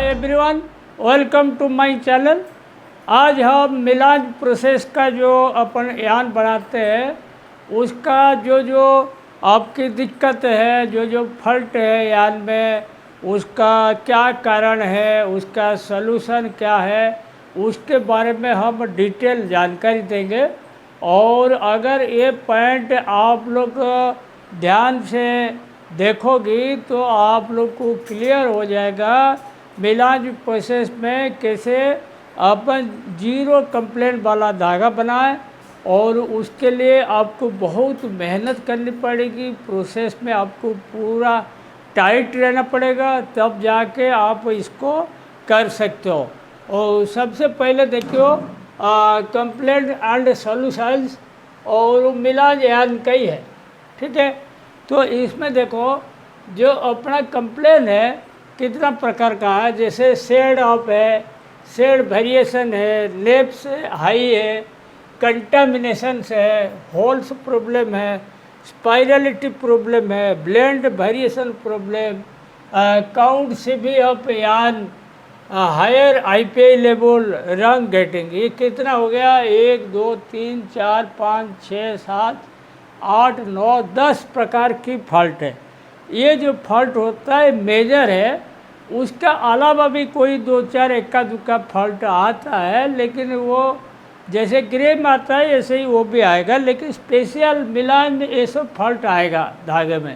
Everyone, welcome to my channel. आज हम मिलाज process का जो अपन यान बनाते हैं उसका जो आपकी दिक्कत है, जो फॉल्ट है यान में, उसका क्या कारण है, उसका सलूशन क्या है, उसके बारे में हम डिटेल जानकारी देंगे। और अगर ये पॉइंट आप लोग ध्यान से देखोगी तो आप लोग को क्लियर हो जाएगा मिलाज प्रोसेस में कैसे अपन जीरो कंप्लेंट वाला धागा बनाए। और उसके लिए आपको बहुत मेहनत करनी पड़ेगी, प्रोसेस में आपको पूरा टाइट रहना पड़ेगा, तब जाके आप इसको कर सकते हो। और सबसे पहले देखियो कंप्लेंट एंड सॉल्यूशंस और मिलाज यान कई है, ठीक है। तो इसमें देखो जो अपना कंप्लेन है कितना प्रकार का है, जैसे शेड ऑफ है, शेड वेरिएशन है, लेप्स हाई है, कंटामिनेशंस है, होल्स प्रॉब्लम है, स्पाइरलिटी प्रॉब्लम है, ब्लेंड वेरिएशन प्रॉब्लम, काउंट से भी ऑफ यान, हायर आईपीआई लेवल, रंग गेटिंग। ये कितना हो गया? 1 2 3 4 5 6 7 8 9 10 प्रकार की फॉल्ट है। ये जो फॉल्ट होता है मेजर है, उसका अलावा भी कोई 2-4 इक्का दुक्का फॉल्ट आता है, लेकिन वो जैसे ग्रे में आता है ऐसे ही वो भी आएगा, लेकिन स्पेशल मिलान में ये सब फॉल्ट आएगा धागे में।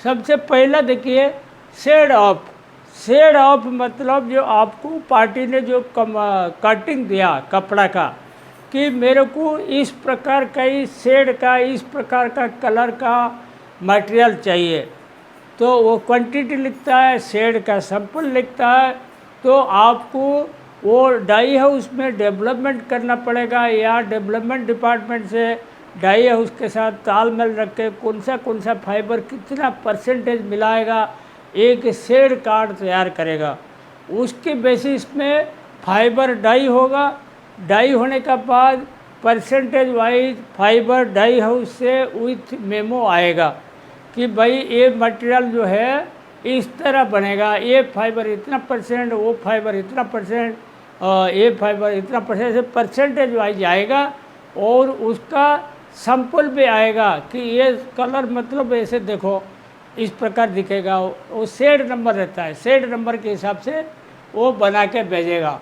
सबसे पहला देखिए शेड ऑफ। शेड ऑफ मतलब जो आपको पार्टी ने जो कटिंग दिया कपड़ा का कि मेरे को इस प्रकार का इस शेड का इस प्रकार का कलर का मटेरियल चाहिए, तो वो क्वांटिटी लिखता है, शेड का सैंपल लिखता है। तो आपको वो डाई हाउस में डेवलपमेंट करना पड़ेगा, या डेवलपमेंट डिपार्टमेंट से डाई हाउस के साथ तालमेल रख के कौन सा फाइबर कितना परसेंटेज मिलाएगा, एक शेड कार्ड तैयार करेगा। उसके बेसिस में फाइबर डाई होगा। डाई होने का बाद percentage wise fiber dye house से विथ मेमो आएगा कि भाई ये मटेरियल जो है इस तरह बनेगा, ये फाइबर इतना परसेंट, वो फाइबर इतना परसेंट, ये फाइबर इतना परसेंट, से परसेंटेज वाइज आएगा। और उसका सैंपल भी आएगा कि ये कलर मतलब ऐसे देखो इस प्रकार दिखेगा। वो शेड नंबर रहता है, शेड नंबर के हिसाब से वो बना के भेजेगा।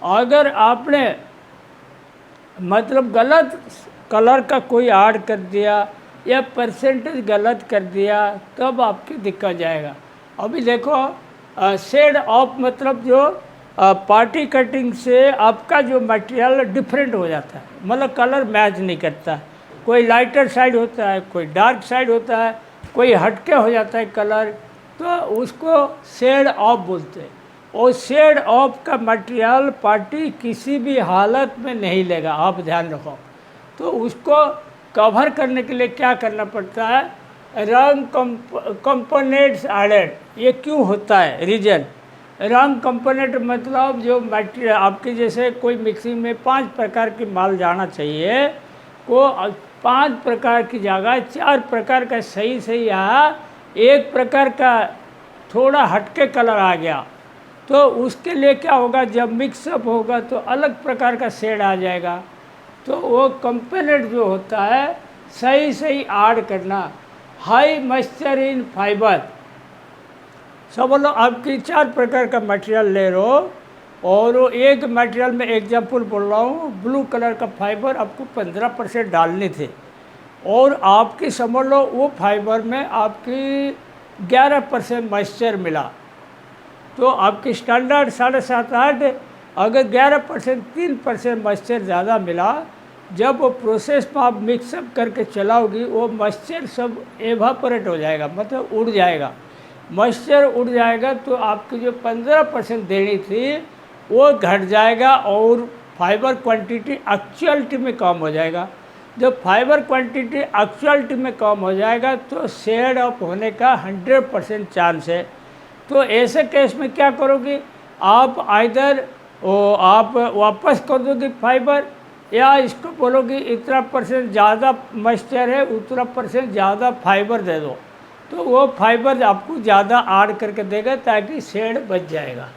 अगर आपने मतलब गलत कलर का कोई ऐड कर दिया या परसेंटेज गलत कर दिया तब आपकी दिक्कत जाएगा। अभी देखो शेड ऑफ मतलब जो पार्टी कटिंग से आपका जो मटेरियल डिफरेंट हो जाता है, मतलब कलर मैच नहीं करता। कोई लाइटर साइड होता है, कोई डार्क साइड होता है, कोई हटके हो जाता है कलर, तो उसको शेड ऑफ बोलते हैं। और शेड ऑफ का मटेरियल पार्टी किसी भी हालत में नहीं लेगा, आप ध्यान रखो। तो उसको कवर करने के लिए क्या करना पड़ता है? रंग कंपोनेंट्स एडेड। ये क्यों होता है? रीजन रंग कंपोनेंट मतलब जो मटेरियल आपके जैसे कोई मिक्सिंग में 5 प्रकार की माल जाना चाहिए, वो 5 प्रकार की जगह 4 प्रकार का सही आया, एक प्रकार का थोड़ा हटके कलर आ गया, तो उसके लिए क्या होगा? जब मिक्सअप होगा तो अलग प्रकार का शेड आ जाएगा। तो वो कंपोनेंट जो होता है सही ऐड करना। हाई मॉइस्चर इन फाइबर, सब लोग आपकी 4 प्रकार का मटेरियल ले रहे हो, और वो एक मटेरियल में एग्जांपल बोल रहा हूँ, ब्लू कलर का फाइबर आपको 15% डालने थे, और आपकी समझ लो वो फाइबर में आपकी 11% मॉइस्चर मिला, तो आपकी स्टैंडर्ड 7.5-8, अगर 11% 3% मॉइस्चर ज़्यादा मिला, जब वो प्रोसेस में आप मिक्सअप करके चलाओगी वो मॉइस्चर सब एवापोरेट हो जाएगा, मतलब उड़ जाएगा। मॉइस्चर उड़ जाएगा तो आपकी जो 15% देनी थी वो घट जाएगा, और फाइबर क्वांटिटी एक्चुअलिटी में कम हो जाएगा। जब फाइबर क्वांटिटी एक्चुअलिटी में कम हो जाएगा तो शेड ऑफ होने का 100% चांस है। तो ऐसे केस में क्या करोगे? आप आइदर आप वापस कर दोगे फाइबर, या इसको बोलोगे इतना परसेंट ज़्यादा मॉइस्चर है, उतना परसेंट ज़्यादा फाइबर दे दो, तो वो फाइबर आपको ज़्यादा ऐड करके देगा ताकि शेड बच जाएगा।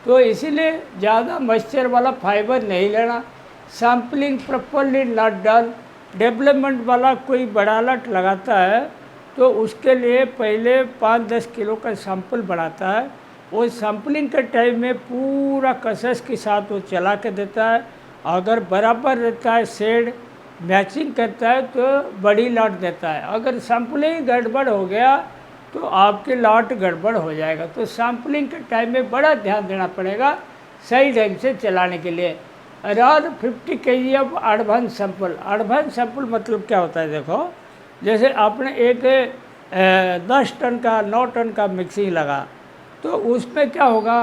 तो इसीलिए ज़्यादा मॉइस्चर वाला फाइबर नहीं लेना। Sampling properly not done. Development वाला कोई बड़ा लट लगाता है तो उसके लिए पहले 5-10 किलो का सैंपल बढ़ाता है। वो सैम्पलिंग के टाइम में पूरा कसस के साथ वो चला के देता है। अगर बराबर रहता है, शेड मैचिंग करता है तो बड़ी लॉट देता है। अगर सैम्पलिंग गड़बड़ हो गया तो आपके लॉट गड़बड़ हो जाएगा। तो सैम्पलिंग के टाइम में बड़ा ध्यान देना पड़ेगा सही ढंग से चलाने के लिए। Around 50 kg of advance sample. Advance sample मतलब क्या होता है, देखो जैसे आपने एक 10 टन का 9 टन का मिक्सिंग लगा तो उसमें क्या होगा,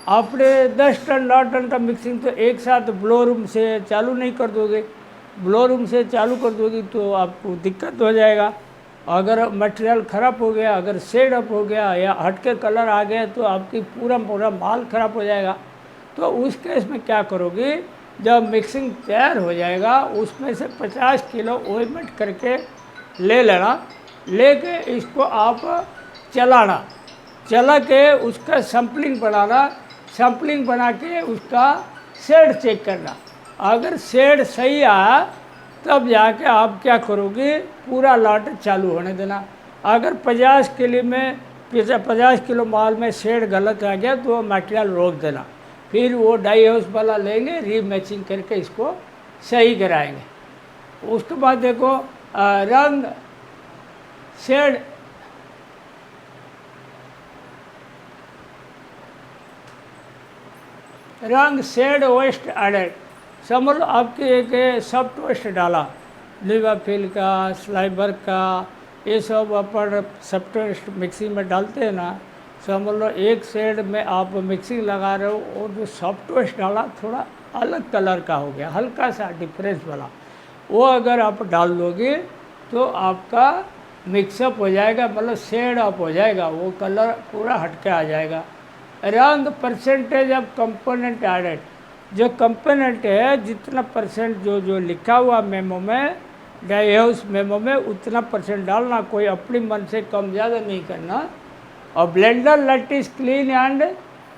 आपने 10 टन 9 टन का मिक्सिंग तो एक साथ ब्लो रूम से चालू नहीं कर दोगे। ब्लो रूम से चालू कर दोगी तो आपको दिक्कत हो जाएगा। अगर मटेरियल ख़राब हो गया, अगर शेड अप हो गया या हटके कलर आ गया तो आपकी पूरा माल ख़राब हो जाएगा। तो उस केस में क्या करोगे, जब मिक्सिंग तैयार हो जाएगा उसमें से 50 किलो ओइलमेंट करके ले लेना। लेके इसको आप चला के उसका सैम्पलिंग बनाना। सैम्पलिंग बना के उसका शेड चेक करना। अगर शेड सही आया तब जाके आप क्या करोगे, पूरा लॉट चालू होने देना। अगर 50 किलो में 50 किलो माल में शेड गलत आ गया तो मटेरियल रोक देना। फिर वो डाई हाउस वाला लेंगे, रीमैचिंग करके इसको सही कराएंगे। उसके बाद देखो रंग शेड वेस्ट एडेड। समझ लो आपके एक सॉफ्ट वेस्ट डाला, लिवाफिल का, स्लाइबर का, ये सब अपन सॉफ्ट वेस्ट मिक्सिंग में डालते हैं ना। समझ लो एक शेड में आप मिक्सिंग लगा रहे हो और जो सॉफ्ट वेस्ट डाला थोड़ा अलग कलर का हो गया, हल्का सा डिफरेंस वाला, वो अगर आप डाल दोगे तो आपका मिक्सअप हो जाएगा, मतलब शेड अप हो जाएगा, वो कलर पूरा हटके आ जाएगा। Around the percentage of component added, जो कंपोनेंट है जितना परसेंट जो लिखा हुआ मेमो में, डाई हाउस मेमो में, उतना परसेंट डालना। कोई अपनी मन से कम ज़्यादा नहीं करना। और blender lattice clean and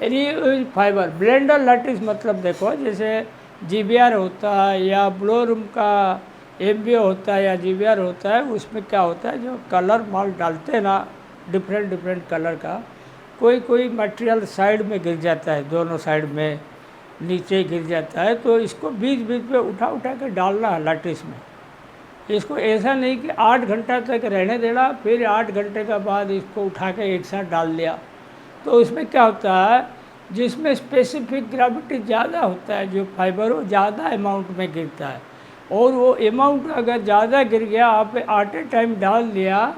reuse fibre. Blender lattice मतलब देखो जैसे GBR होता है या ब्लो रूम का MBO होता है या GBR होता है, उसमें क्या होता है जो कलर माल डालते हैं ना, डिफरेंट कलर का, कोई मटेरियल साइड में गिर जाता है, दोनों साइड में नीचे गिर जाता है, तो इसको बीच में उठा के डालना है लैटिस में। इसको ऐसा नहीं कि 8 घंटा तक रहने देना, फिर 8 घंटे के बाद इसको उठा के एक साथ डाल दिया। तो उसमें क्या होता है, जिसमें स्पेसिफिक ग्रेविटी ज़्यादा होता है, जो फाइबर वो ज़्यादा अमाउंट में गिरता है, और वो अमाउंट अगर ज़्यादा गिर गया, आप एट ए टाइम डाल दिया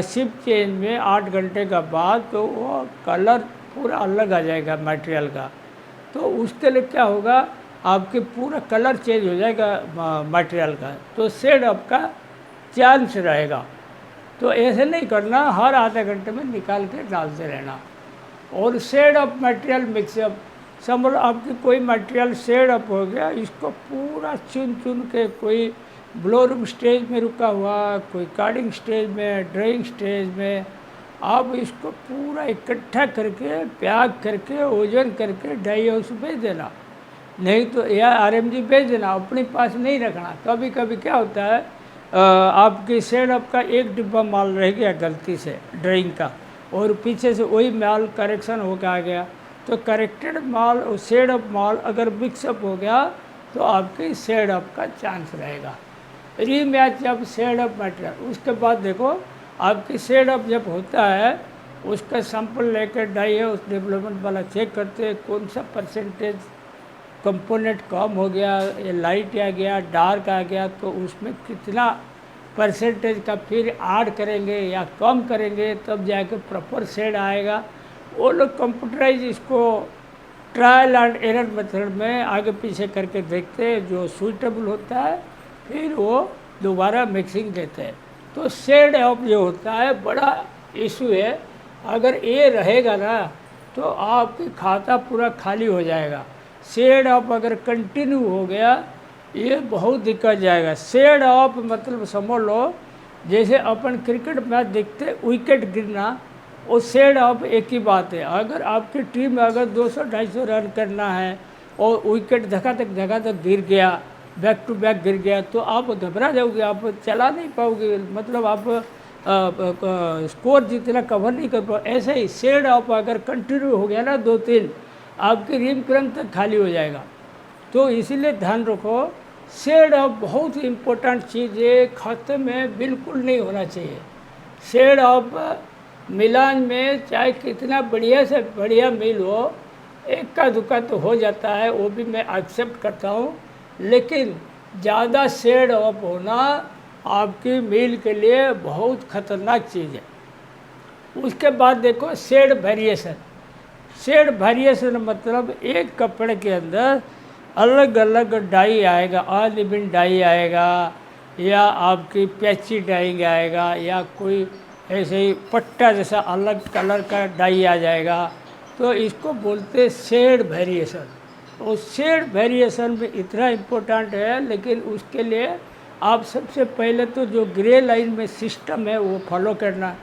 शिफ्ट चेंज में 8 घंटे का बाद, तो वो कलर पूरा अलग आ जाएगा मटेरियल का। तो उसके लिए क्या होगा, आपके पूरा कलर चेंज हो जाएगा मटेरियल का, तो शेड अप का चांस रहेगा। तो ऐसे नहीं करना, हर आधे घंटे में निकाल के डालते रहना। और शेड अप मटेरियल मिक्सअप, समझ लो आपकी कोई मटेरियल शेड अप हो गया, इसको पूरा चुन के, कोई ब्लो रूम स्टेज में रुका हुआ, कोई कार्डिंग स्टेज में, ड्राइंग स्टेज में, आप इसको पूरा इकट्ठा करके पैक करके ओजन करके डाई हाउस भेज देना। नहीं तो या RMG भेज देना, अपने पास नहीं रखना। कभी क्या होता है, आपकी शेड अप का एक डिब्बा माल रह गया गलती से ड्राइंग का, और पीछे से वही माल करेक्शन होकर आ गया, तो करेक्टेड माल और शेड अप माल अगर मिक्सअप हो गया तो आपकी शेड अप का चांस रहेगा। रीमैच जब शेड अप मटेरियल, उसके बाद देखो आपकी शेड अप जब होता है, उसका सैंपल लेकर डाई हाउस डेवलपमेंट वाला चेक करते हैं कौन सा परसेंटेज कंपोनेंट कम हो गया, या लाइट आ गया, डार्क आ गया, तो उसमें कितना परसेंटेज का फिर ऐड करेंगे या कम करेंगे, तब जाके प्रॉपर शेड आएगा। वो लोग कंप्यूटराइज इसको ट्रायल एंड एरर मेथड में आगे पीछे करके देखते हैं, जो सूटेबल होता है फिर वो दोबारा मिक्सिंग देते हैं। तो शेड अप जो होता है बड़ा इशू है। अगर ये रहेगा ना तो आपकी खाता पूरा खाली हो जाएगा। शेड अप अगर कंटिन्यू हो गया, ये बहुत दिक्कत जाएगा। शेड अप मतलब समझ लो जैसे अपन क्रिकेट मैच देखते, विकेट गिरना, वो शेड ऑफ एक ही बात है। अगर आपकी टीम में अगर 200-250 रन करना है और विकेट धका तक गिर गया, बैक टू बैक गिर गया, तो आप घबरा जाओगे, आप चला नहीं पाओगे, मतलब आप स्कोर जितना कवर नहीं कर पाओ। ऐसे ही शेड ऑफ अगर कंटिन्यू हो गया ना 2-3, आपकी रिम क्रंक तक खाली हो जाएगा। तो इसीलिए ध्यान रखो, शेड ऑफ बहुत इम्पोर्टेंट चीज़ है, खाते में बिल्कुल नहीं होना चाहिए। शेड ऑफ मिलान में चाहे कितना बढ़िया से बढ़िया मील हो, एक का दुक्का तो हो जाता है, वो भी मैं एक्सेप्ट करता हूँ, लेकिन ज़्यादा शेड ऑफ होना आपकी मील के लिए बहुत ख़तरनाक चीज़ है। उसके बाद देखो शेड वेरिएशन। शेड वेरिएशन मतलब एक कपड़े के अंदर अलग अलग डाई आएगा, अनइवन डाई आएगा, या आपकी पैची डाइंग आएगा, या कोई ऐसे ही पट्टा जैसा अलग कलर का डाई आ जाएगा, तो इसको बोलते शेड वेरिएशन। तो शेड वेरिएशन भी इतना इम्पोर्टेंट है, लेकिन उसके लिए आप सबसे पहले तो जो ग्रे लाइन में सिस्टम है वो फॉलो करना।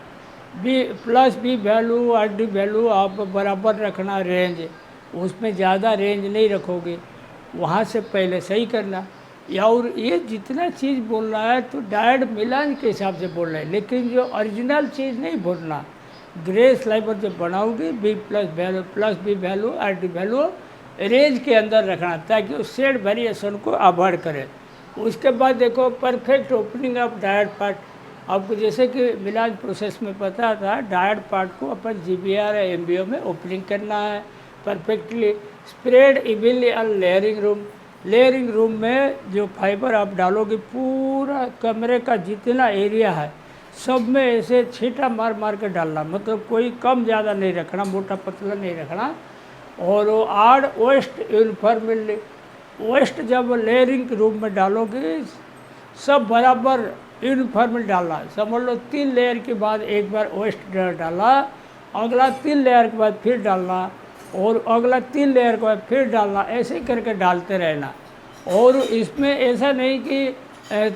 B value R D value आप बराबर रखना, रेंज उसमें ज़्यादा रेंज नहीं रखोगे, वहाँ से पहले सही करना। या और ये जितना चीज़ बोल रहा है तो डायड मिलान के हिसाब से बोल रहा है, लेकिन जो ओरिजिनल चीज़ नहीं बोलना। ग्रे स्लाइबर जब बनाओगे plus B value R D value range के अंदर रखना, ताकि उस शेड वेरिएशन को अवॉइड करें। उसके बाद देखो perfect opening of dyed part. आपको जैसे कि मिलान प्रोसेस में पता था, डायड पार्ट को अपन GBR या MBO में ओपनिंग करना है perfectly. Spread evenly on layering room. Layering room में जो फाइबर आप डालोगे, पूरा कमरे का जितना एरिया है सब में ऐसे छींटा मार मार के डालना, मतलब कोई कम ज़्यादा नहीं रखना, मोटा पतला नहीं रखना। और वो आड़ वेस्ट यूनिफॉर्मली, वेस्ट जब लेयरिंग रूम में डालोगे सब बराबर यूनिफॉर्मली डालना। समझ लो 3 लेयर के बाद एक बार वेस्ट डाला, अगला 3 लेयर के बाद फिर डालना, और अगला 3 लेयर के बाद फिर डालना, ऐसे ही करके डालते रहना। और इसमें ऐसा नहीं कि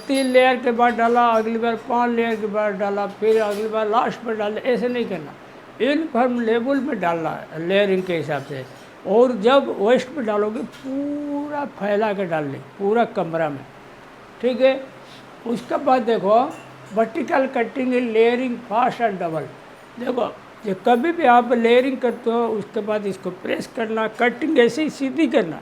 3 लेयर के बाद डाला, अगली बार 5 लेयर के बाद डाला, फिर अगली बार लास्ट में डाला, ऐसे नहीं करना। यूनिफॉर्म लेवल में डालना है लेयरिंग के हिसाब से। और जब वेस्ट में डालोगे पूरा फैला के डाल ले, पूरा कमरा में, ठीक है। उसके बाद देखो vertical cutting layering fast and double. देखो जब कभी भी आप लेयरिंग करते हो उसके बाद इसको प्रेस करना, कटिंग ऐसे ही सीधी करना।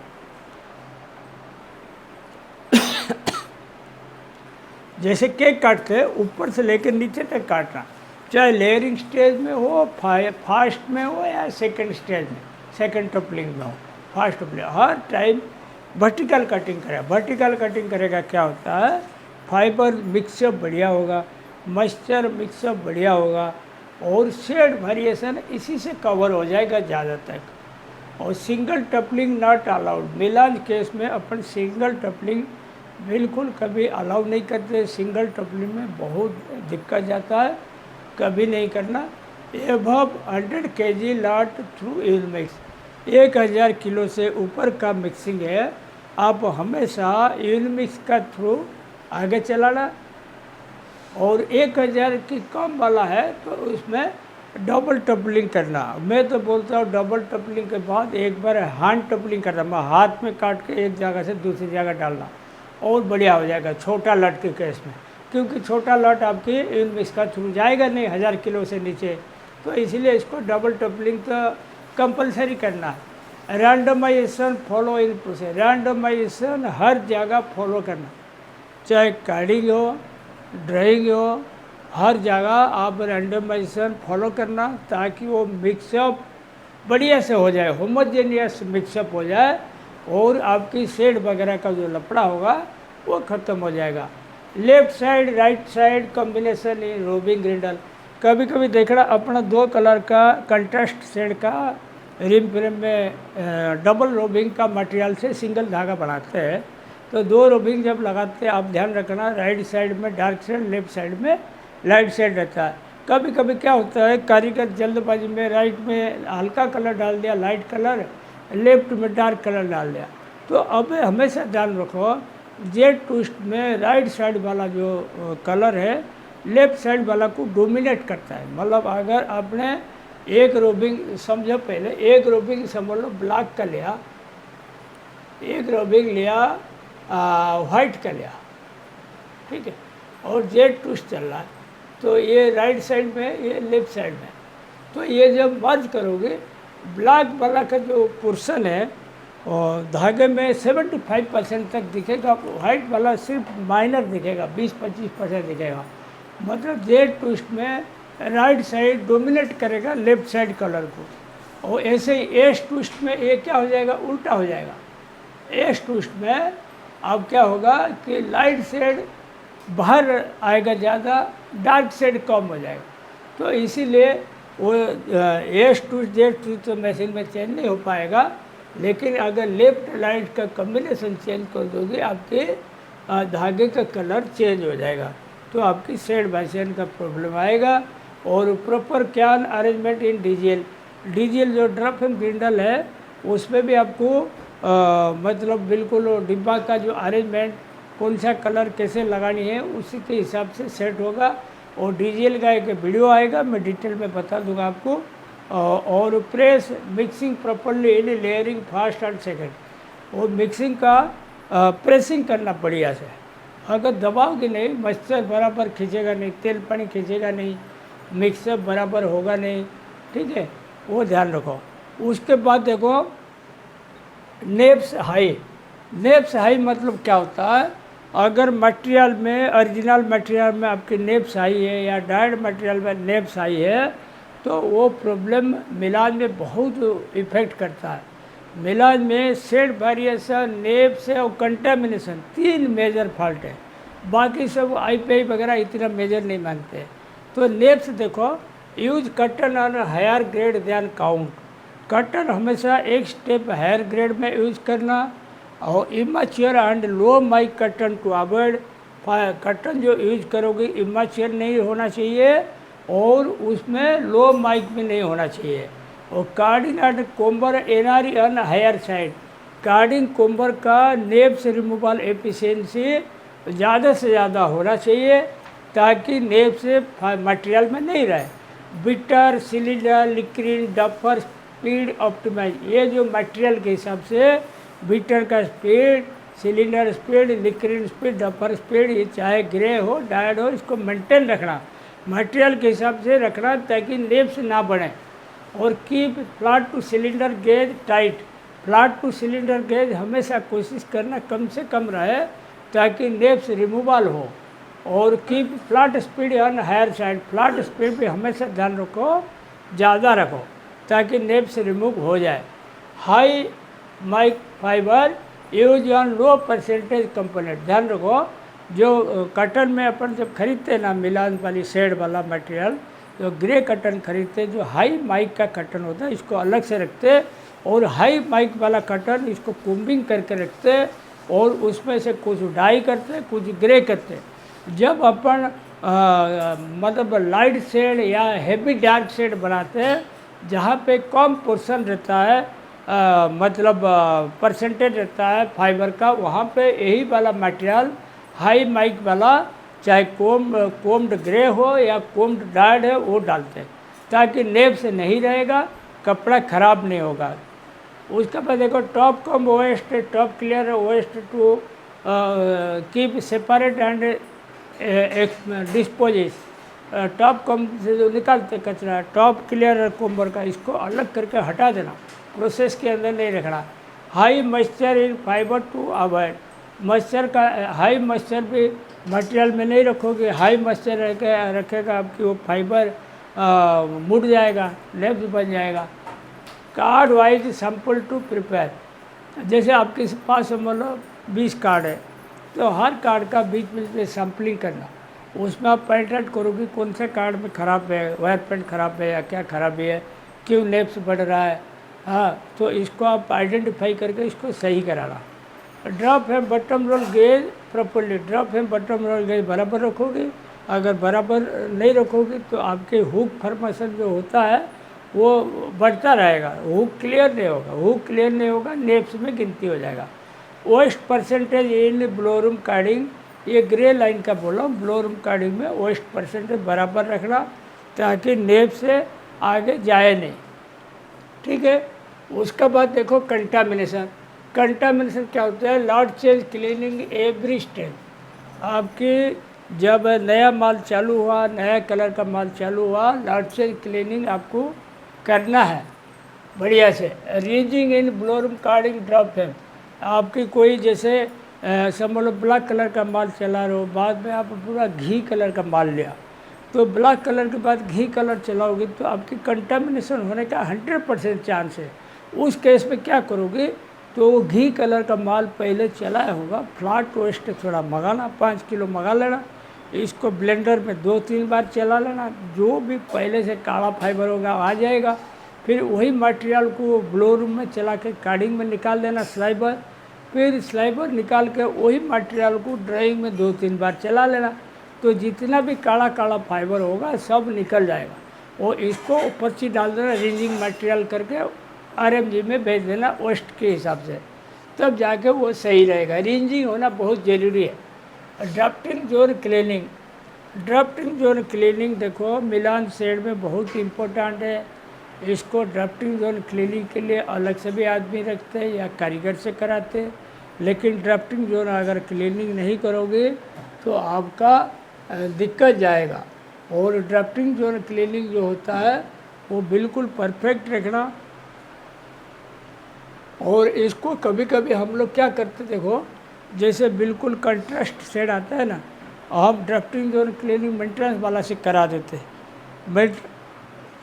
जैसे केक काटते हैं ऊपर से लेकर नीचे तक काटना, चाहे लेयरिंग स्टेज में हो, फास्ट में हो, या सेकंड स्टेज में, सेकंड टपलिंग में हो, फास्ट टपलिंग, हर टाइम वर्टिकल कटिंग करेगा। वर्टिकल कटिंग करेगा क्या होता है, फाइबर मिक्सअप बढ़िया होगा, मॉइस्चर मिक्सअप बढ़िया होगा, और शेड वेरिएशन इसी से कवर हो जाएगा ज़्यादा तक। और सिंगल टपलिंग नॉट अलाउड। मिलान केस में अपन सिंगल टपलिंग बिल्कुल कभी अलाउ नहीं करते। सिंगल टपलिंग में बहुत दिक्कत जाता है, कभी नहीं करना। Above 100 kg lot through you'll mix, 1000 kilo से ऊपर का मिक्सिंग है, आप हमेशा यूल मिक्स का थ्रू आगे चलाना। और 1000 की कम वाला है तो उसमें डबल टपलिंग करना। मैं तो बोलता हूँ डबल टपलिंग के बाद एक बार हैंड टपलिंग करना, मैं हाथ में काट के एक जगह से दूसरी जगह डालना, और बढ़िया हो जाएगा छोटा लट के केस में, क्योंकि छोटा लट आपकी यूल मिक्स का थ्रू जाएगा नहीं 1000 किलो से नीचे, तो इसलिए इसको डबल टपलिंग तो कंपलसरी करना है। Randomization follow in process. Randomization हर जगह फॉलो करना, चाहे कार्डिंग हो, ड्राइंग हो, हर जगह आप रैंडमाइजेशन फॉलो करना, ताकि वो मिक्सअप बढ़िया से हो जाए, होमोजेनियस मिक्सअप हो जाए, और आपकी शेड वगैरह का जो लफड़ा होगा वो ख़त्म हो जाएगा। Left side right side combination in roving ग्रिडल। कभी कभी देखना अपना 2 कलर का कंट्रास्ट शेड का रिम फ्रेम में डबल रोबिंग का मटेरियल से सिंगल धागा बनाते हैं, तो 2 रोबिंग जब लगाते हैं आप ध्यान रखना, राइट साइड में डार्क शेड, लेफ्ट साइड में लाइट शेड रहता है। कभी कभी क्या होता है, कारीगर जल्दबाजी में राइट में हल्का कलर डाल दिया, लाइट कलर, लेफ्ट में डार्क कलर डाल दिया। तो अब हमेशा ध्यान रखो, जेड ट्विस्ट में राइट साइड वाला जो कलर है लेफ्ट साइड वाला को डोमिनेट करता है। मतलब अगर आपने एक रोबिंग समझो, पहले एक रोबिंग समझ लो ब्लैक का लिया, एक रोबिंग लिया वाइट का लिया, ठीक है, और जेड ट्विस्ट चल रहा है, तो ये राइट साइड में, ये लेफ्ट साइड में, तो ये जब मर्ज करोगे ब्लैक वाला का जो पोर्शन है और धागे में 75% तक दिखेगा, वाइट वाला सिर्फ माइनर दिखेगा, 20-25% दिखेगा। मतलब जेड ट्विस्ट में राइट साइड डोमिनेट करेगा लेफ्ट साइड कलर को, और ऐसे ही एस ट्विस्ट में ये क्या हो जाएगा, उल्टा हो जाएगा। एस ट्विस्ट में अब क्या होगा कि लाइट शेड बाहर आएगा ज़्यादा, डार्क शेड कम हो जाएगा। तो इसीलिए वो एस ट्विस्ट जेड ट्विस्ट तो मशीन में चेंज नहीं हो पाएगा, लेकिन अगर लेफ्ट राइट का कम्बिनेशन चेंज कर दोगे आपके धागे का कलर चेंज हो जाएगा, तो आपकी शेड बाय शेड का प्रॉब्लम आएगा। और प्रॉपर कैन अरेंजमेंट इन डीजीएल, डीजीएल जो ड्रप एंड ब्रिंडल है उसमें भी आपको मतलब बिल्कुल डिब्बा का जो अरेंजमेंट कौन सा कलर कैसे लगानी है उसी के हिसाब से सेट होगा। और डीजीएल का एक वीडियो आएगा, मैं डिटेल में बता दूंगा आपको। और press mixing properly in layering fast and second, और मिक्सिंग का प्रेसिंग करना बढ़िया से। अगर दबाओगे नहीं, मॉइस्चर बराबर खींचेगा नहीं, तेल पानी खींचेगा नहीं, मिक्सअप बराबर होगा नहीं, ठीक है, वो ध्यान रखो। उसके बाद देखो नेप्स हाई, नेप्स हाई मतलब क्या होता है, अगर मटेरियल में, ओरिजिनल मटेरियल में आपकी नेप्स हाई है या डाइड मटेरियल में नेप्स हाई है, तो वो प्रॉब्लम मिलान में बहुत इफेक्ट करता है। मिलान में शेड वेरिएशन, नेप्स और कंटेमिनेशन, 3 मेजर फॉल्ट है। बाकी सब IPI वगैरह इतना मेजर नहीं मानते। तो नेप्स देखो, use cotton on higher grade than count, cotton हमेशा एक स्टेप हायर ग्रेड में यूज करना, और immature and low mic cotton to avoid, cotton जो यूज करोगे इमेच्योर नहीं होना चाहिए और उसमें लो माइक भी नहीं होना चाहिए। और carding and comber NRE on higher side, carding comber का नेप्स रिमूवल एफिशिएंसी ज़्यादा से ज़्यादा होना चाहिए ताकि नेप से मटेरियल में नहीं रहे। Beater, cylinder, lickerin, doffer, speed optimise, ये जो मटेरियल के हिसाब से बिटर का speed, cylinder speed, lickerin speed, doffer speed, ये चाहे ग्रे हो डायड हो, इसको मेंटेन रखना, मटेरियल के हिसाब से रखना ताकि नेप्स ना बने। और keep flat two cylinder gauge tight, flat two cylinder gauge हमेशा कोशिश करना कम से कम रहे ताकि नेप्स रिमूवल हो। और keep flat speed on higher side, flat speed पे हमेशा ध्यान रखो, ज़्यादा रखो ताकि नेप्स रिमूव हो जाए। High mic fiber use on low percentage component, ध्यान रखो जो कटन में अपन जब खरीदते ना मिलान वाली शेड वाला मटेरियल, जो ग्रे कटन खरीदते, जो हाई माइक का कटन होता है इसको अलग से रखते, और हाई माइक वाला कटन इसको कोम्बिंग करके रखते, और उसमें से कुछ डाई करते कुछ ग्रे करते। जब अपन मतलब लाइट शेड या हेवी डार्क शेड बनाते हैं जहाँ पे कम पोर्शन रहता है, मतलब परसेंटेज रहता है फाइबर का, वहाँ पे यही वाला मटेरियल हाई माइक वाला चाहे कोम्ड ग्रे हो या कोम्ड डाइड है वो डालते हैं ताकि नेप से नहीं रहेगा, कपड़ा ख़राब नहीं होगा। उसके बाद देखो top comb waste, top clear waste to keep separate and disposes, top comb से जो निकालते कचरा, टॉप क्लियर कोम्बर का इसको अलग करके हटा देना, प्रोसेस के अंदर नहीं रखना। High moisture in fiber to avoid, moisture का हाई मॉइस्चर भी मटेरियल में नहीं रखोगे, हाई मॉइस्चर रखेगा आपकी वो फाइबर मुड़ जाएगा, लेफ्ट बन जाएगा। Card wise sample to prepare, जैसे आपके पास मतलब 20 कार्ड है तो हर कार्ड का बीच बीच में सैम्पलिंग करना, उसमें आप पॉइंट आउट करोगे कौन से कार्ड में ख़राब है, वायर पेंट ख़राब है या क्या खराबी है, क्यों नेप्स बढ़ रहा है, हाँ, तो इसको आप आइडेंटिफाई करके इसको सही कराना। ड्रॉप है bottom roll gauge properly, drop है बटम रोल गेज बराबर रखोगे, अगर बराबर नहीं रखोगे तो आपके हुक फॉर्मेशन जो होता है वो बढ़ता रहेगा, हुक क्लियर नहीं होगा, हुक क्लियर नहीं होगा, नेप्स में गिनती हो जाएगा। Waste percentage in blowroom carding ये ग्रे लाइन का बोला हूँ, ब्लो रूम कार्डिंग में वेस्ट परसेंटेज बराबर रखना ताकि नेब से आगे जाए नहीं, ठीक है। उसका बाद देखो कंटामिनेशन। कंटामिनेशन क्या होता है? Lot change cleaning every stage. आपकी जब नया माल चालू हुआ, नया कलर का माल चालू हुआ, लॉट चेंज क्लीनिंग आपको करना है बढ़िया से। रीजिंग इन ब्लोरूम कार्डिंग ड्रॉप है। आपकी कोई जैसे समझ लो ब्लैक कलर का माल चला रहे हो, बाद में आप पूरा घी कलर का माल लिया, तो ब्लैक कलर के बाद घी कलर चलाओगे तो आपकी कंटामिनेशन होने का 100% चांस है। उस केस में क्या करोगे? तो वो घी कलर का माल पहले चलाया होगा, फ्लैट वेस्ट थोड़ा मंगाना, 5 किलो मंगा लेना, इसको ब्लेंडर में 2-3 बार चला लेना, जो भी पहले से काला फाइबर होगा आ जाएगा। फिर वही मटेरियल को ब्लो रूम में चला के कार्डिंग में निकाल देना स्लाइबर, फिर स्लाइबर निकाल के वही मटेरियल को ड्राइंग में 2-3 बार चला लेना, तो जितना भी काला काला फाइबर होगा सब निकल जाएगा। और इसको ऊपर से डाल देना रिंजिंग मटेरियल करके आरएमजी में भेज देना वेस्ट के हिसाब से, तब जाके वो सही रहेगा। रिंजिंग होना बहुत ज़रूरी है। Drafting zone cleaning. Drafting zone cleaning देखो मिलान शेड में बहुत इम्पोर्टेंट है। इसको ड्राफ्टिंग जोन क्लीनिंग के लिए अलग से भी आदमी रखते हैं या कारीगर से कराते हैं, लेकिन ड्राफ्टिंग जोन अगर क्लीनिंग नहीं करोगे तो आपका दिक्कत जाएगा। और ड्राफ्टिंग जोन क्लीनिंग जो होता है वो बिल्कुल परफेक्ट रखना। और इसको कभी कभी हम लोग क्या करते देखो, जैसे बिल्कुल कंट्रास्ट शेड आता है ना, हम ड्राफ्टिंग जोन क्लीनिंग मेंटेनेंस वाला से करा देते हैं।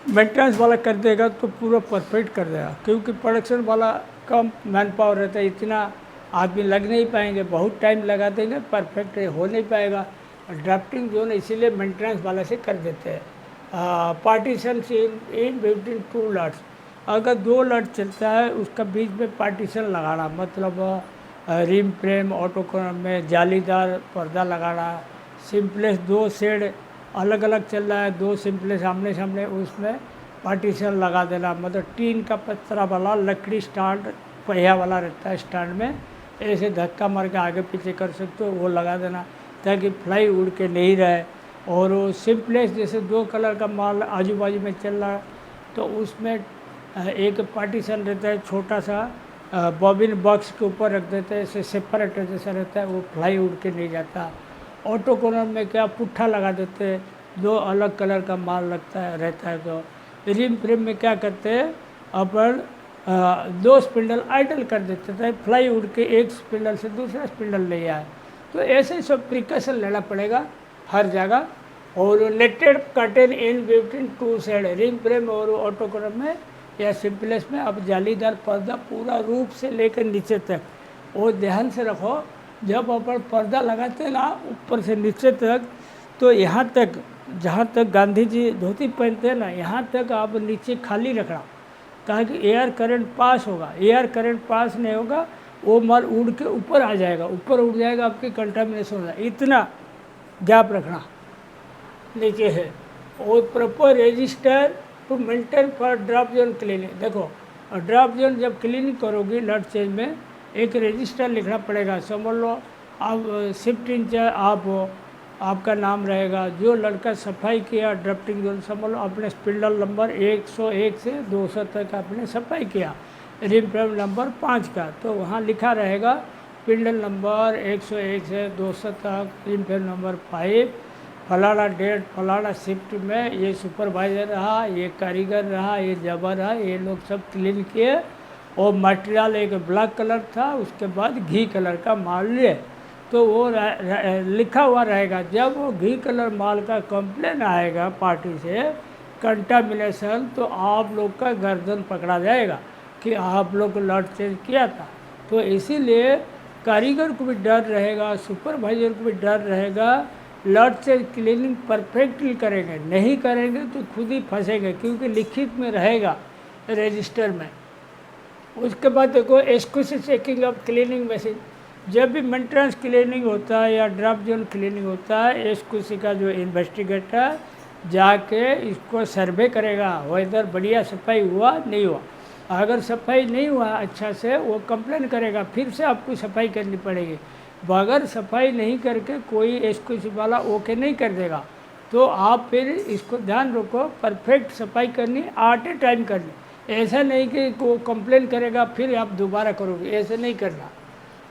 मेंटेनेंस वाला कर देगा तो पूरा परफेक्ट कर देगा, क्योंकि प्रोडक्शन वाला कम मैन पावर रहता है, इतना आदमी लग नहीं पाएंगे, बहुत टाइम लगा देंगे, परफेक्ट हो नहीं पाएगा। ड्राफ्टिंग जोन इसीलिए मेंटेनेंस वाला से कर देते हैं। Partition in between 2 lots. अगर 2 लट चलता है उसका बीच में पार्टीशन लगाना, मतलब रिम फ्रेम ऑटोकोन में जालीदार पर्दा लगाना। सिंपलेस 2 शेड अलग अलग चल रहा है, 2 सिंपलेस आमने सामने, उसमें पार्टीशन लगा देना। मतलब टीन का पत्रा वाला लकड़ी स्टैंड पहिया वाला रहता है, स्टैंड में ऐसे धक्का मार के आगे पीछे कर सकते हो, वो लगा देना ताकि फ्लाई उड़ के नहीं रहे। और वो सिंपलेस जैसे 2 कलर का माल आजू बाजू में चल रहा है तो उसमें एक पार्टीशन रहता है छोटा सा, बॉबिन बॉक्स के ऊपर रख देते हैं, ऐसे सेपरेटर जैसा रहता है, वो फ्लाई उड़ के नहीं जाता। ऑटो कॉर्नर में क्या पुट्ठा लगा देते हैं, 2 अलग कलर का माल लगता है रहता है। तो रिम फ्रेम में क्या करते हैं अपन 2 स्पिंडल आइडल कर देते थे, फ्लाई उड़ के एक स्पिंडल से दूसरा स्पिंडल ले आए। तो ऐसे सब प्रिकॉशन लेना पड़ेगा हर जगह। और netted curtain in between 2 shade, rim frame और ऑटो कॉर्नर में या सिंपलेस में आप जालीदार पर्दा पूरा रूप से लेकर नीचे तक। और ध्यान से रखो, जब अपन पर्दा लगाते हैं ना ऊपर से नीचे तक, तो यहाँ तक जहाँ तक गांधी जी धोती पहनते हैं ना, यहाँ तक आप नीचे खाली रखना ताकि एयर करंट पास होगा। एयर करंट पास नहीं होगा वो माल उड़ के ऊपर आ जाएगा, ऊपर उड़ जाएगा, आपकी कंटामिनेशन हो जाएगा। इतना गैप रखना नीचे है। और proper register to maintain for drop zone cleaning. देखो ड्रॉप जोन जब क्लीनिंग करोगी लट चेंज में एक रजिस्टर लिखना पड़ेगा। समझ लो आप शिफ्ट इंचार्ज आप हो, आपका नाम रहेगा। जो लड़का सफाई किया ड्राफ्टिंग जोन, समझ लो अपने स्पिंडल नंबर 101 से 200 तक आपने सफाई किया, रिम फ्रेम नंबर 5 का, तो वहाँ लिखा रहेगा स्पिंडल नंबर 101 से 200 तक, रिम फ्रेम नंबर 5, फलाना डेट फलाना शिफ्ट में ये सुपरवाइज़र रहा, ये कारीगर रहा, ये जबर रहा, ये लोग सब क्लीन किए। और मटेरियल एक ब्लैक कलर था, उसके बाद घी कलर का माल लिए, तो वो लिखा हुआ रहेगा। जब वो घी कलर माल का कंप्लेन आएगा पार्टी से कंटामिनेशन, तो आप लोग का गर्दन पकड़ा जाएगा कि आप लोग लट चेंज किया था। तो इसीलिए कारीगर को भी डर रहेगा, सुपरवाइज़र को भी डर रहेगा। लट चेंज क्लीनिंग परफेक्टली करेंगे, नहीं करेंगे तो खुद ही फंसेंगे, क्योंकि लिखित में रहेगा रजिस्टर में। उसके बाद देखो exclusive checking of cleaning machine. जब भी मेंटेनेंस क्लीनिंग होता है या ड्राफ्ट जोन क्लीनिंग होता है, एक्सक्लूसिव का जो इन्वेस्टिगेटर जाके इसको सर्वे करेगा वेदर बढ़िया सफाई हुआ नहीं हुआ। अगर सफाई नहीं हुआ अच्छा से, वो कंप्लेन करेगा, फिर से आपको सफाई करनी पड़ेगी। बगैर सफाई नहीं करके कोई इसको वाला ओके नहीं कर देगा। तो आप फिर इसको ध्यान रखो, परफेक्ट सफाई करनी, एट ए टाइम करनी। ऐसा नहीं कि वो कंप्लेन करेगा फिर आप दोबारा करोगे, ऐसे नहीं करना।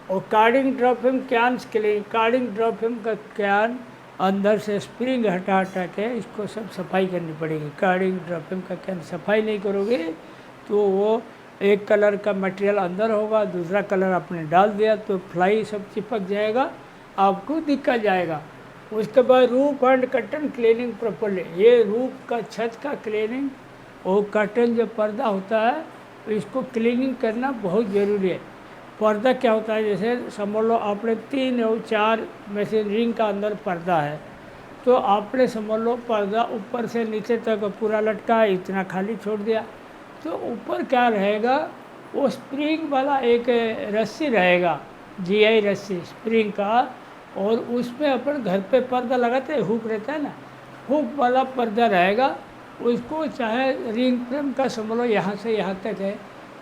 और कार्डिंग ड्रॉफिम कैन क्लीन, कार्डिंग ड्रॉफिम का कैन अंदर से स्प्रिंग हटा हटा के इसको सब सफाई करनी पड़ेगी। कार्डिंग ड्रॉफिम का कैन सफाई नहीं करोगे तो वो एक कलर का मटेरियल अंदर होगा, दूसरा कलर आपने डाल दिया तो फ्लाई सब चिपक जाएगा, आपको दिक्कत जाएगा। उसके बाद roof and curtain cleaning properly, ये रूफ का छत का क्लीनिंग और कर्टन जो पर्दा होता है इसको क्लीनिंग करना बहुत ज़रूरी है। पर्दा क्या होता है, जैसे समझ लो आपने 3 और 4 मशीनरिंग का अंदर पर्दा है, तो आपने समझ लो पर्दा ऊपर से नीचे तक पूरा लटका है, इतना खाली छोड़ दिया, तो ऊपर क्या रहेगा, वो स्प्रिंग वाला एक रस्सी रहेगा, जीआई रस्सी स्प्रिंग का, और उसमें अपन घर पे पर्दा लगाते हैं, हुक रहता है ना, हुक वाला पर्दा रहेगा। उसको चाहे रिंग फ्रेम का समझ लो यहाँ से यहाँ तक है,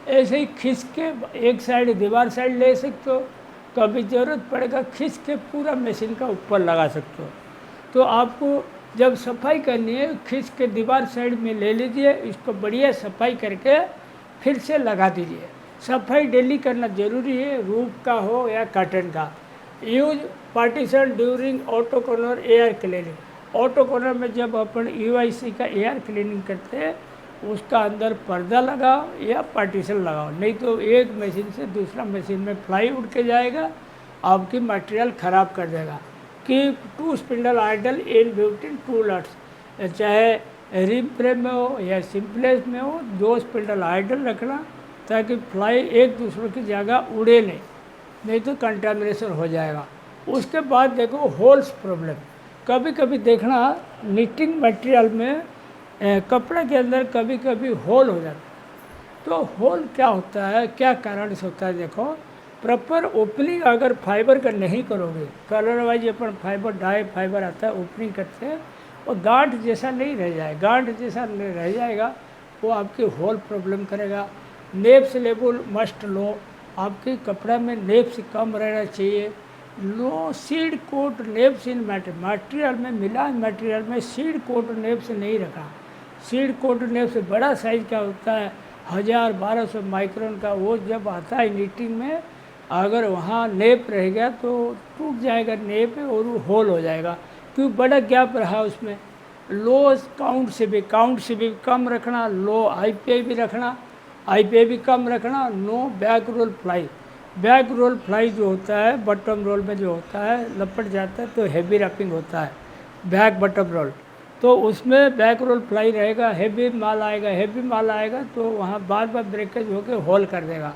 ऐसे ही खींच के एक साइड दीवार साइड ले सकते हो, कभी ज़रूरत पड़ेगा खींच के पूरा मशीन का ऊपर लगा सकते हो। तो आपको जब सफाई करनी है खींच के दीवार साइड में ले लीजिए, इसको बढ़िया सफाई करके फिर से लगा दीजिए। सफाई डेली करना ज़रूरी है, रूफ का हो या कर्टन का। Use partition during auto corner air cleaning, auto corner में जब अपन यूआईसी का एयर क्लीनिंग करते हैं उसका अंदर पर्दा लगाओ या पार्टीशन लगाओ, नहीं तो एक मशीन से दूसरा मशीन में फ्लाई उड़ के जाएगा, आपकी मटेरियल ख़राब कर देगा। कि 2 spindle idle in between 2 lots, चाहे रिम फ्रेम में हो या सिंपलेस में हो, 2 स्पिंडल आइडल रखना ताकि फ्लाई एक दूसरे की जगह उड़े नहीं तो कंटामिनेशन हो जाएगा। उसके बाद देखो होल्स प्रॉब्लम, कभी कभी देखना निटिंग मटेरियल में कपड़े के अंदर कभी कभी होल हो जाता है। तो होल क्या होता है, क्या कारण से होता है, देखो प्रॉपर ओपनिंग अगर फाइबर का नहीं करोगे, कलर वाइज अपन फाइबर डाई फाइबर आता है ओपनिंग करते हैं, और गांठ जैसा नहीं रह जाए, गांठ जैसा नहीं रह जाएगा वो आपकी होल प्रॉब्लम करेगा। नेप्स लेवल मस्ट लो, आपके कपड़ा में नेप्स कम रहना चाहिए। लो सीड कोट नेप्स इन मटेरियल में, मिला मटेरियल में सीड कोट नेप्स नहीं रखा। सीड कोट नेप्स बड़ा साइज का होता है, 1000-1200 माइक्रोन का, वो जब आता है नीटिंग में, अगर वहाँ नेप रह गया तो टूट जाएगा नेप और वो होल हो जाएगा, क्योंकि बड़ा गैप रहा उसमें। लो काउंट से भी कम रखना, लो आईपीआई भी रखना, आईपीआई भी कम रखना। No back roll fly, back roll fly जो होता है बटम रोल में जो होता है लपट जाता है तो हैवी रैपिंग होता है बैक बटम रोल, तो उसमें बैक रोल फ्लाई रहेगा, हैवी माल आएगा तो वहाँ बार बार ब्रेकेज होकर होल कर देगा।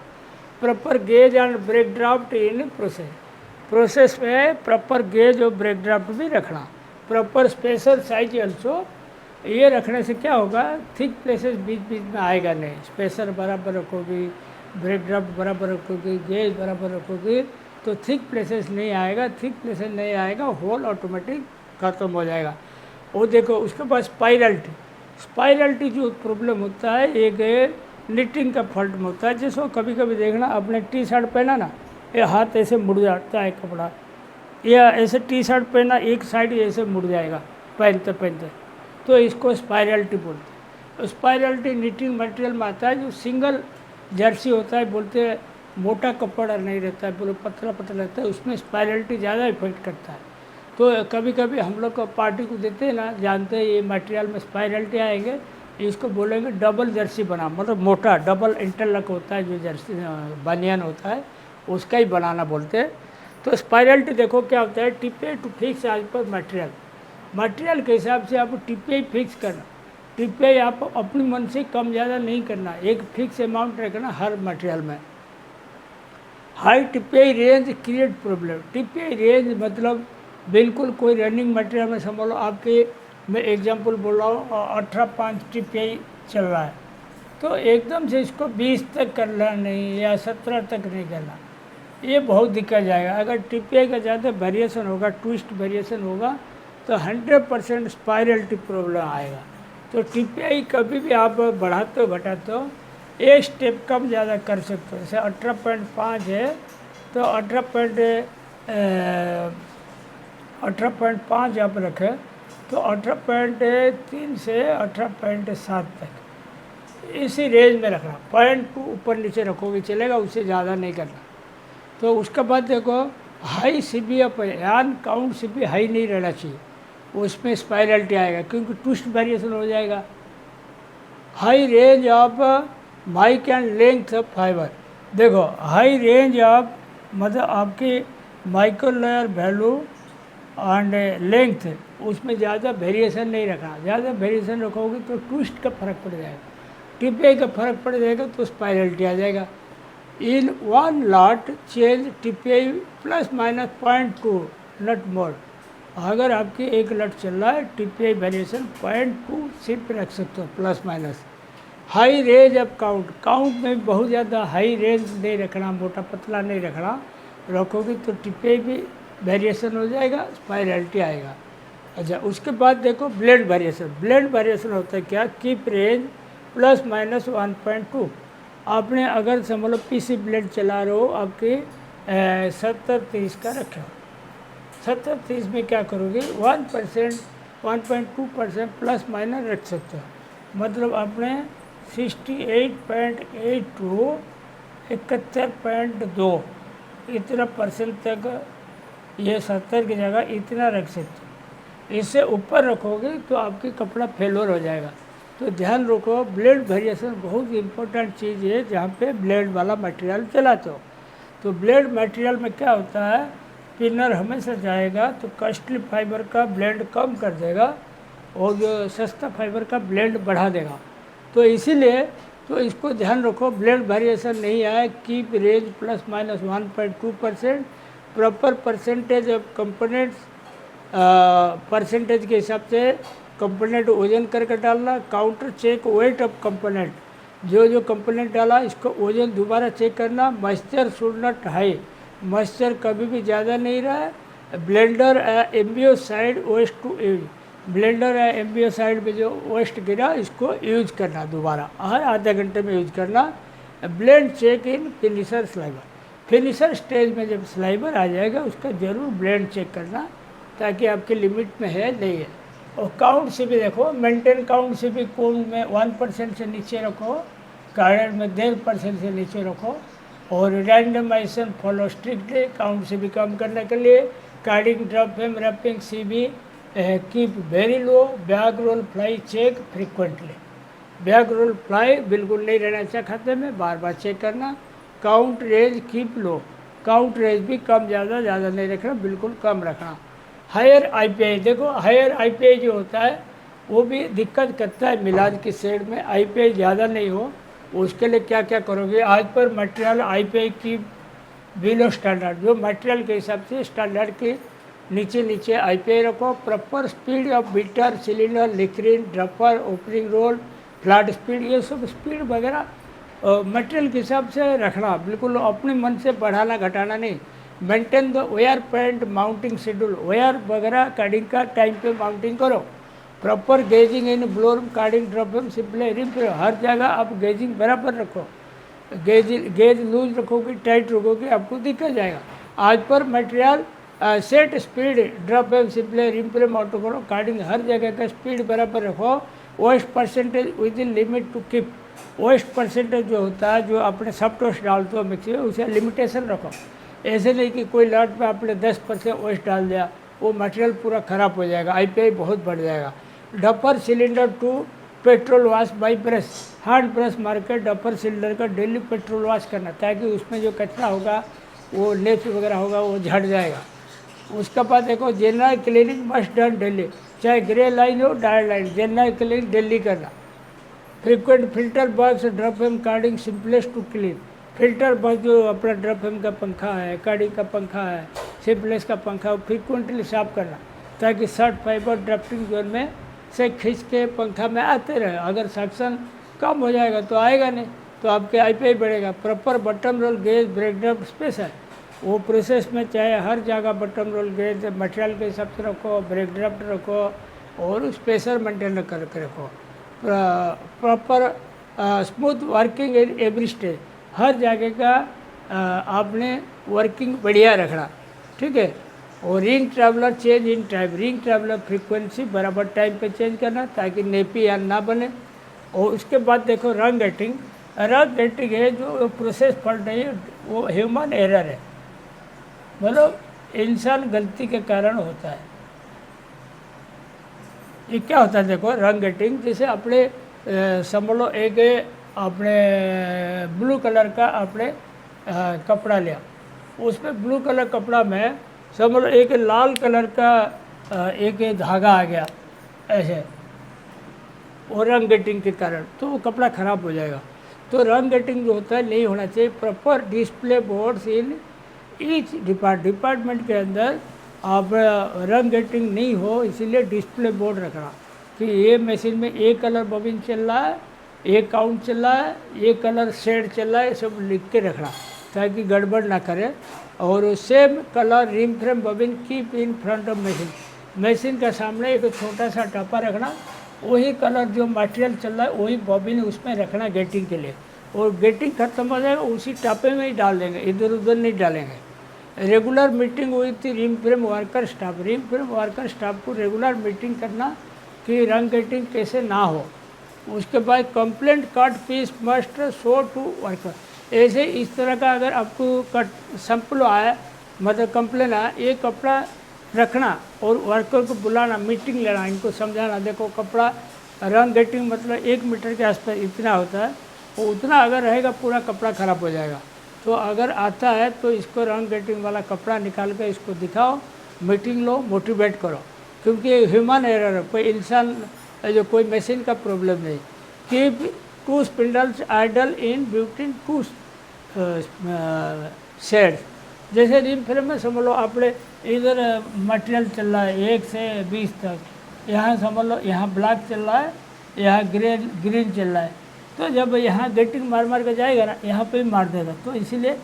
Proper gauge and break draft in process में प्रॉपर गेज और ब्रेक ड्राफ्ट भी रखना। प्रॉपर स्पेशल साइज ऑल्सो, ये रखने से क्या होगा, थिक प्लेसेस बीच बीच में आएगा नहीं, स्पेसर बराबर रखोगी, ब्रेक ड्राफ्ट बराबर रखोगी, गेज बराबर रखोगी तो थिक प्लेसेस नहीं आएगा, थिक प्लेसेस नहीं आएगा, होल ऑटोमेटिक ख़त्म हो जाएगा। वो देखो उसके बाद स्पाइरल्टी जो प्रॉब्लम होता है एक निटिंग का फॉल्ट में होता है। जैसे कभी कभी देखना आपने टी शर्ट पहना ना, ये हाथ ऐसे मुड़ जाता है कपड़ा, या ऐसे टी शर्ट पहना एक साइड ऐसे मुड़ जाएगा पहनते, तो इसको स्पाइरल्टी बोलते हैं। स्पाइरल्टी निटिंग मटेरियल में आता है, जो सिंगल जर्सी होता है, बोलते हैं मोटा कपड़ा नहीं रहता है, बोलो पतला रहता है, उसमें स्पाइरल्टी ज़्यादा इफेक्ट करता है। तो कभी कभी हम लोग को पार्टी को देते हैं ना, जानते हैं ये मटेरियल में स्पाइरल्टी आएंगे, इसको बोलेंगे डबल जर्सी बना, मतलब मोटा डबल इंटरलॉक होता है जो जर्सी बनियान होता है उसका ही बनाना बोलते हैं। तो स्पाइरल्टी देखो क्या होता है, टिपे to fix as per material के हिसाब से आप टिपे फिक्स करना, टिपे आप अपनी मन से कम ज़्यादा नहीं करना, एक फिक्स अमाउंट रखना हर मटेरियल में। High Tipe range create problem, Tipe range मतलब बिल्कुल कोई रनिंग मटेरियल में समझ लो आपके, मैं एग्जांपल बोल रहा हूँ 18.5 टिपे चल रहा है, तो एकदम से इसको 20 तक करना नहीं या 17 तक नहीं करना, ये बहुत दिक्कत जाएगा। अगर टिपे का ज़्यादा वेरिएशन होगा, ट्विस्ट वेरिएशन होगा तो 100% स्पाइरल्टी प्रॉब्लम आएगा। तो टिपे कभी भी आप बढ़ाते हो घटाते हो, एक स्टेप कम ज़्यादा कर सकते हो। जैसे 18.5 है तो 18. 18.5 आप रखें तो 18.3 से 18.7 तक इसी रेंज में रखना। 0.2 ऊपर नीचे रखोगे चलेगा, उससे ज़्यादा नहीं करना। तो उसके बाद देखो हाई CB अप यान काउंट CB हाई नहीं रहना चाहिए, उसमें स्पाइरलिटी आएगा क्योंकि ट्विस्ट वेरिएशन हो जाएगा। High range of mic and length of fiber, देखो हाई रेंज ऑफ मतलब आपकी micro layer value and length, उसमें ज़्यादा वेरिएशन नहीं रखना। ज़्यादा वेरिएशन रखोगे तो ट्विस्ट का फर्क पड़ जाएगा, टिपे का फर्क पड़ जाएगा तो स्पाइरलिटी आ जाएगा। In one lot change Tipe plus minus 0.2 नट मोर। अगर आपकी एक लट चल रहा है टिपे वेरिएशन 0.2 सिर्फ रख सकते हो plus minus. High range of count, count में बहुत ज़्यादा हाई रेंज नहीं रखना, मोटा पतला नहीं रखना। रखोगे तो टिपे भी वेरिएशन हो जाएगा, स्पाइरलिटी आएगा। अच्छा उसके बाद देखो ब्लेड वेरिएशन। ब्लेड वेरिएशन होता है क्या, कीप रेंज प्लस माइनस 1.2। आपने अगर समझ लो PC ब्लेड चला रहे हो आपके 70-30 का रखे हो, 70-30 में क्या करोगे 1% 1.2% प्लस माइनस रख सकते हो। मतलब आपने 68.8 टू 71.2 इतना परसेंट तक, ये 70 की जगह इतना रख सकते हो। इससे ऊपर रखोगे तो आपकी कपड़ा फेलोर हो जाएगा। तो ध्यान रखो ब्लेड वेरिएशन बहुत इम्पोर्टेंट चीज़ है जहाँ पे ब्लेड वाला मटेरियल चलाते हो। तो ब्लेड मटेरियल में क्या होता है, पिनर हमेशा जाएगा तो कॉस्टली फाइबर का ब्लेंड कम कर देगा और जो सस्ता फाइबर का ब्लेंड बढ़ा देगा। तो इसीलिए तो इसको ध्यान रखो ब्लेड वेरिएशन नहीं आए, keep range plus minus 1.2%। Proper percentage of components, percentage के हिसाब से कंपोनेंट वजन करके डालना। Counter check weight of component, जो कंपोनेंट डाला इसको वजन दोबारा चेक करना। Moisture should not high, moisture कभी भी ज़्यादा नहीं रहा है। ब्लेंडर एम्बियो side waste to use, blender एम्बियो साइड में जो वेस्ट गिरा इसको यूज करना दोबारा, हर आधे घंटे में यूज करना। Blend check in finisher sliver, finisher stage में जब स्लाइबर आ जाएगा उसका ज़रूर ब्लेंड चेक करना ताकि आपके लिमिट में है नहीं है। और काउंट से भी देखो, मेंटेन काउंट से भी कोन में 1% से नीचे रखो, कार्डर में 1.5% से नीचे रखो। और रैंडमाइजेशन फॉलो स्ट्रिक्टली, काउंट से भी कम करने के लिए। Carding drop frame wrapping CB keep very low. Back roll fly check frequently, back roll fly बिल्कुल नहीं रहना चाहिए खाते में, बार बार चेक करना। Count range keep low, count range भी कम ज़्यादा नहीं रखना, बिल्कुल कम रखना। हायर IPI, देखो हायर IPI जो होता है वो भी दिक्कत करता है मिलाज की शेड में। IPI ज़्यादा नहीं हो, उसके लिए क्या क्या करोगे, आज पर मटेरियल IPI की बिलो स्टैंडर्ड, जो मटेरियल के हिसाब से स्टैंडर्ड के नीचे IPI रखो। Proper speed of beater, cylinder, licker in, doffer, opening roll, flat speed, ये सब स्पीड वगैरह मटेरियल के हिसाब से रखना, बिल्कुल अपने मन से बढ़ाना घटाना नहीं। Maintain the wire point mounting schedule, wire वगैरह कार्डिंग का टाइम पे माउंटिंग करो। Proper gauging in blower carding drop simplex ring, हर जगह आप गेजिंग बराबर रखो। गेज लूज रखोगे टाइट रखोगे आपको दिक्कत जाएगा। आज पर material set speed drop simplex ring पे ऑटो करो। कार्डिंग हर जगह का स्पीड बराबर रखो। Waste percentage within limit to keep, waste percentage जो होता है जो अपने सब टोस्ट डालते हो मिक्सी में उसे लिमिटेशन रखो। ऐसे नहीं कि कोई लॉट में आपने 10% वेस्ट डाल दिया, वो मटेरियल पूरा ख़राब हो जाएगा, IPI बहुत बढ़ जाएगा। Doffer cylinder to petrol wash by brush, hand brush मार के डपर सिलेंडर का डेली पेट्रोल वॉश करना ताकि उसमें जो कचरा होगा वो लेस वगैरह होगा वो झड़ जाएगा। उसके बाद देखो general cleaning must done daily, चाहे ग्रे लाइन हो dark line, general cleaning daily करना। Frequent filter box drop in carding simplest to clean, filter box जो अपना ड्रॉप एम का पंखा है, कार्डिंग का पंखा है, सिंपलेस का पंखा, फ्रीक्वेंटली साफ करना ताकि शर्ट फाइबर ड्राफ्टिंग जोन में से खींच के पंखा में आते रहे। अगर सक्शन कम हो जाएगा तो आएगा नहीं, तो आपके IPI बढ़ेगा। Proper bottom roll gauge break draft space है, वो प्रोसेस में चाहे हर जगह बटन रोल गेज मटेरियल के हिसाब से रखो, ब्रेक ड्राफ्ट रखो और स्पेसर मेंटेन करके रखो। Proper smooth working in every stage, हर जगह का आपने वर्किंग बढ़िया रखना। ठीक है। और ring traveller change in time, ring traveller frequency बराबर टाइम पे चेंज करना ताकि नेपी यान ना बने। और उसके बाद देखो रंग गेटिंग, रंग गेटिंग है जो प्रोसेस पढ़ रही है वो ह्यूमन एरर है, मतलब इंसान गलती के कारण होता है। ये क्या होता है देखो रंग गेटिंग, जैसे अपने समझ लो एक अपने ब्लू कलर का अपने कपड़ा लिया, उसमें ब्लू कलर कपड़ा में समझ लो एक लाल कलर का एक धागा आ गया ऐसे, और रंग गेटिंग के कारण तो वो कपड़ा ख़राब हो जाएगा। तो रंग गेटिंग जो होता है नहीं होना चाहिए। Proper display boards in each department के अंदर आप रंग गेटिंग नहीं हो, इसीलिए डिस्प्ले बोर्ड रखना कि ये मशीन में एक कलर बॉबिन चल रहा है, एक काउंट चल रहा है, एक कलर शेड चल रहा है, सब लिख के रखना ताकि गड़बड़ ना करे। और same colour ring frame bobbin keep in front of machine, machine के सामने एक छोटा सा टप्पा रखना, वही कलर जो मटेरियल चल रहा है वही बॉबिन उसमें रखना गेटिंग के लिए। और गेटिंग खत्म हो जाएगा उसी टप्पे में ही डाल देंगे, इधर उधर नहीं डालेंगे। रेगुलर मीटिंग हुई थी ring frame worker staff, ring frame worker staff को रेगुलर मीटिंग करना कि रंग गेटिंग कैसे ना हो। उसके बाद complaint cut piece must show to worker, ऐसे इस तरह का अगर आपको कट सैंपल आया मतलब कंप्लेन आया, ये कपड़ा रखना और वर्कर को बुलाना, मीटिंग लेना, इनको समझाना देखो कपड़ा रंग गेटिंग मतलब 1 मीटर के आसपास इतना होता है, वो उतना अगर रहेगा पूरा कपड़ा ख़राब हो जाएगा। तो अगर आता है तो इसको रंग गेटिंग वाला कपड़ा निकाल कर इसको दिखाओ, मीटिंग लो, मोटिवेट करो, क्योंकि ह्यूमन एरर है, कोई इंसान जो कोई मशीन का प्रॉब्लम नहीं। Keep 2 spindles idle in between 2 shades, जैसे रिम फ्रेम में समझ लो आपने इधर मटेरियल चल रहा है 1 से 20 तक, यहाँ समझ लो यहाँ ब्लैक चल रहा है, यहाँ ग्रीन चल रहा है, तो जब यहाँ गेटिंग मार मार के जाएगा ना यहाँ पे भी मार देगा। तो इसीलिए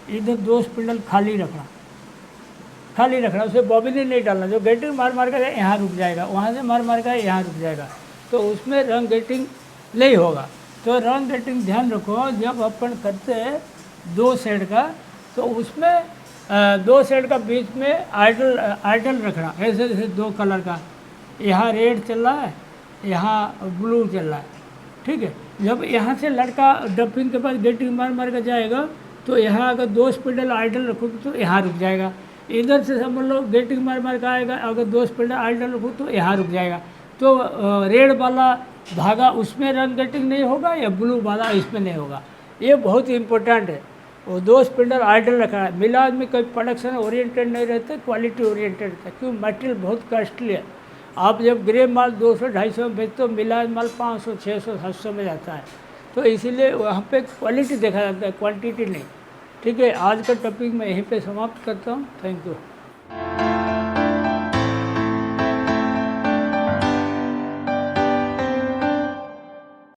इधर 2 स्पिंडल खाली रखना, उसे बॉबिन ही नहीं डालना, जो गेटिंग मार मार कर यहाँ रुक जाएगा, वहाँ से मार मार कर यहाँ रुक जाएगा, तो उसमें रंग गेटिंग नहीं होगा। तो रंग गेटिंग ध्यान रखो, जब अपन करते हैं 2 शेड का तो उसमें 2 शेड का बीच में आइडल रखना, ऐसे जैसे 2 कलर का, यहाँ रेड चल रहा है, यहाँ ब्लू चल रहा है, ठीक है। जब यहाँ से लड़का डंपिंग के पास गेटिंग मार मार कर जाएगा तो यहाँ अगर 2 स्पिंडल आइडल रखोगे तो यहाँ रुक जाएगा, इधर से समझ लो गेटिंग मार मार कर आएगा, अगर 2 स्पिंडल आइडल रखो तो यहाँ रुक जाएगा। तो रेड वाला धागा उसमें रंग गेटिंग नहीं होगा या ब्लू वाला इसमें नहीं होगा, ये बहुत इंपॉर्टेंट है। और 2 स्पिंडल आइडल रखा है। मिलाज में कोई प्रोडक्शन ओरिएंटेड नहीं रहते, क्वालिटी ओरिएंटेड रहता है, क्योंकि मटेरियल बहुत कॉस्टली है। आप जब ग्रे माल 200-250 में बेचते हो, मिलाज माल 500, 600, 700 में जाता है, तो इसीलिए वहाँ पे क्वालिटी देखा जाता है, क्वांटिटी नहीं। ठीक है, आज का टॉपिक मैं यहीं पे समाप्त करता हूँ। Thank you.